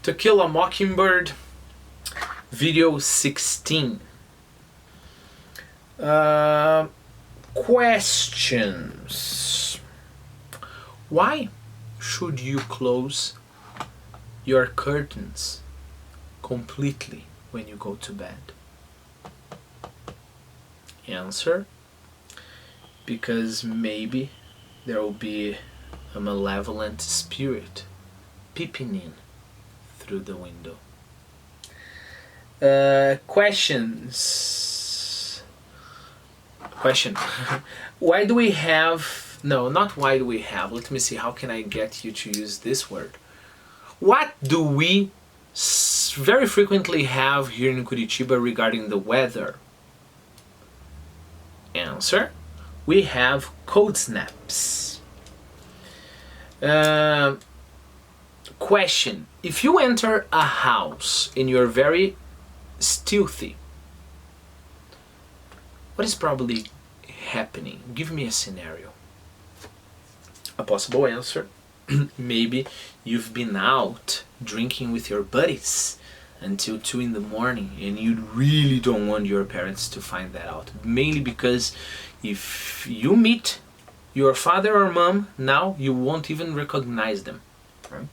To Kill a Mockingbird, video 16. Questions. Why should you close your curtains completely when you go to bed? Answer: because maybe there will be a malevolent spirit peeping in through the window. Question. Why do we have... No, not why do we have. Let me see. How can I get you to use this word? What do we very frequently have here in Curitiba regarding the weather? Answer: we have cold snaps. Question. If you enter a house and you're very stealthy, what is probably happening? Give me a scenario. A possible answer: maybe you've been out drinking with your buddies until 2 in the morning and you really don't want your parents to find that out. Mainly because if you meet your father or mom now, you won't even recognize them. Right?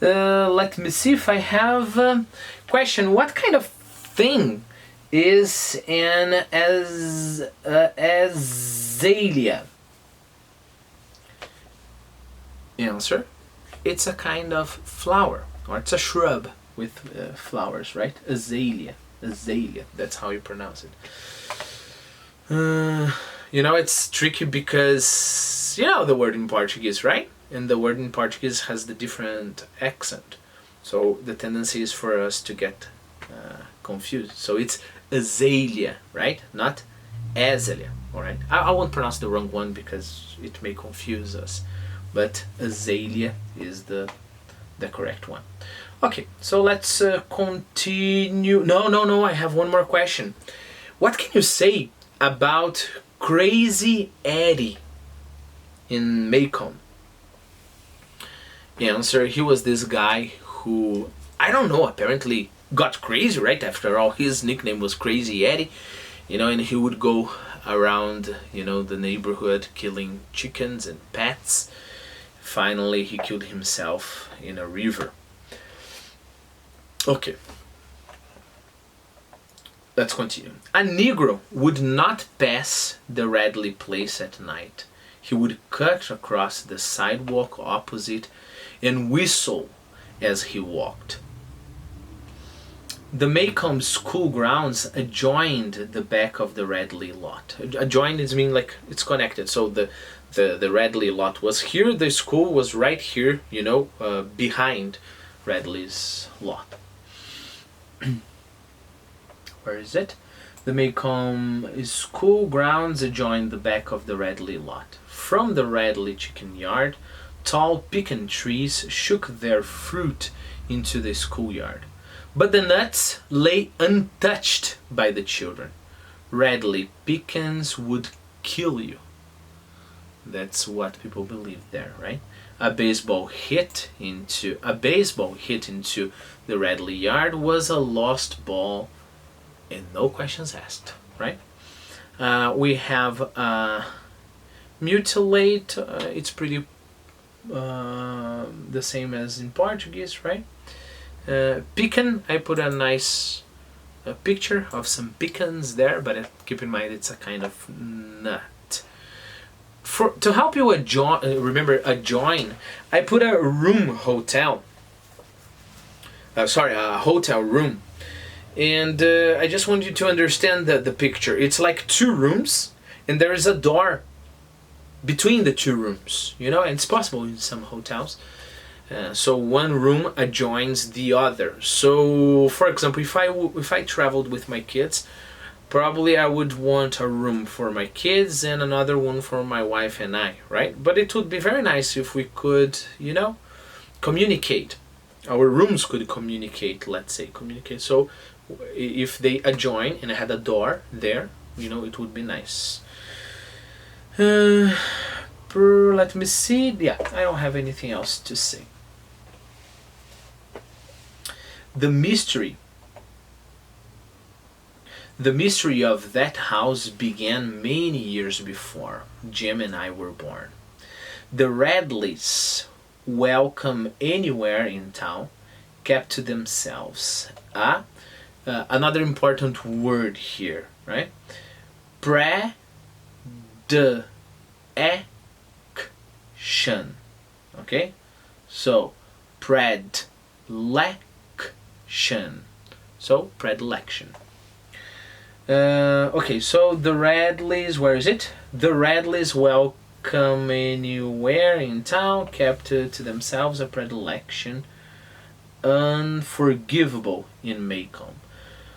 Let me see if I have a question. What kind of thing is an azalea? Answer: it's a kind of flower, or it's a shrub with flowers, right? Azalea. That's how you pronounce it. It's tricky because you know the word in Portuguese, right? And the word in Portuguese has the different accent. So the tendency is for us to get confused. So it's azalea, right? Not azalea, all right? I won't pronounce the wrong one because it may confuse us. But azalea is the correct one. Okay, so let's continue. No, I have one more question. What can you say about Crazy Eddie in Maycomb? Answer: he was this guy who, I don't know, apparently got crazy, right? After all, his nickname was Crazy Eddie, and he would go around, the neighborhood killing chickens and pets. Finally, he killed himself in a river. Okay. Let's continue. A Negro would not pass the Radley Place at night. He would cut across the sidewalk opposite and whistle as he walked. The Maycomb school grounds adjoined the back of the Radley lot. Adjoined is mean like it's connected. So the Radley lot was here, the school was right here, behind Radley's lot. Where is it? The Maycomb school grounds adjoined the back of the Radley lot. From the Radley chickenyard, tall pecan trees shook their fruit into the schoolyard. But the nuts lay untouched by the children. Radley pecans would kill you. That's what people believe there, right? A baseball hit into the Radley yard was a lost ball, and no questions asked, right? We have mutilate. It's pretty the same as in Portuguese, right? Pecan, I put a nice picture of some pecans there, but keep in mind it's a kind of nut. To help you remember adjoin, I put a hotel room. And I just want you to understand the picture. It's like 2 rooms, and there is a door between the 2 rooms, and it's possible in some hotels. So one room adjoins the other. So, for example, if I traveled with my kids, probably I would want a room for my kids and another one for my wife and I, right? But it would be very nice if we could, communicate. Our rooms could communicate, let's say, So if they adjoin and I had a door there, it would be nice. Let me see. Yeah, I don't have anything else to say. The mystery of that house began many years before Jem and I were born. The Radleys, welcome anywhere in town, kept to themselves. Another important word here, right? Predilection. Okay? So, predilection. So, predilection. Okay, so the Radleys, where is it? The Radleys welcome anywhere in town, kept to themselves a predilection, unforgivable in Maycomb.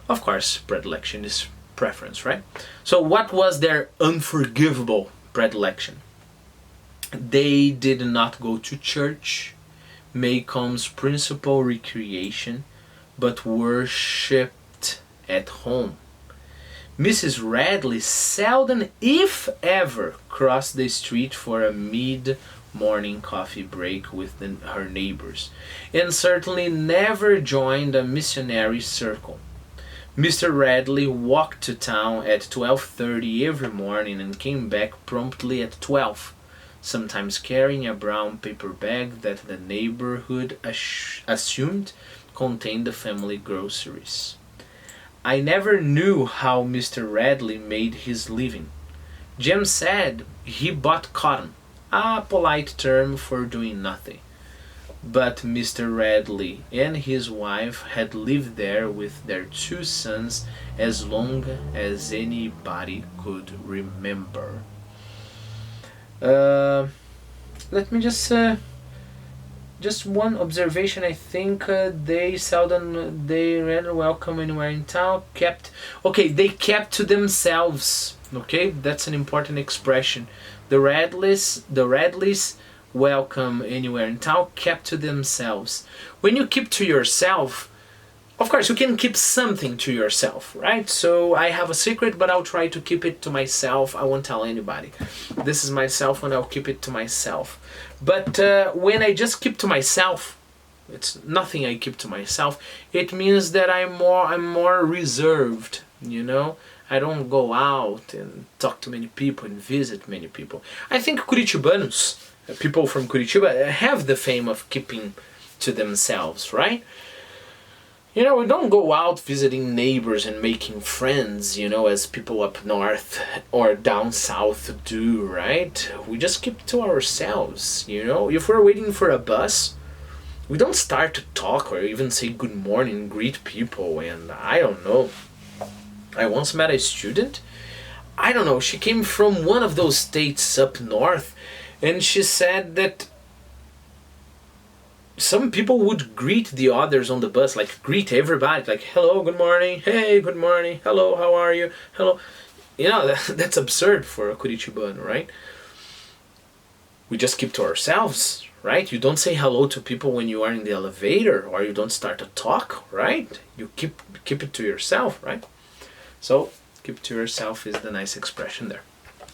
Of course, predilection is preference, right? So what was their unforgivable predilection? They did not go to church, Maycomb's principal recreation, but worshipped at home. Mrs. Radley seldom, if ever, crossed the street for a mid-morning coffee break with her neighbors, and certainly never joined a missionary circle. Mr. Radley walked to town at 12:30 every morning and came back promptly at 12, sometimes carrying a brown paper bag that the neighborhood assumed contained the family groceries. I never knew how Mr. Radley made his living. Jem said he bought cotton, a polite term for doing nothing. But Mr. Radley and his wife had lived there with their 2 sons as long as anybody could remember. Let me just one observation. I think they rarely welcome anywhere in town. They kept to themselves. Okay, that's an important expression. The Radleys welcome anywhere in town, kept to themselves. When you keep to yourself, of course you can keep something to yourself, right? So I have a secret, but I'll try to keep it to myself. I won't tell anybody. This is myself, and I'll keep it to myself. But when I just keep to myself, it's nothing I keep to myself. It means that I'm more reserved, you know. I don't go out and talk to many people and visit many people. I think Curitibanos, people from Curitiba, have the fame of keeping to themselves, right? You know, we don't go out visiting neighbors and making friends, you know, as people up north or down south do, right? We just keep to ourselves, you know. If we're waiting for a bus, we don't start to talk or even say good morning, greet people, and I don't know. I once met a student, I don't know, she came from one of those states up north, and she said that some people would greet the others on the bus, like greet everybody, like hello, good morning, hey, good morning, hello, how are you, hello. You know, that's absurd for a Curitibano, right? We just keep to ourselves, right? You don't say hello to people when you are in the elevator, or you don't start to talk, right? You keep it to yourself, right? So, keep to yourself is the nice expression there.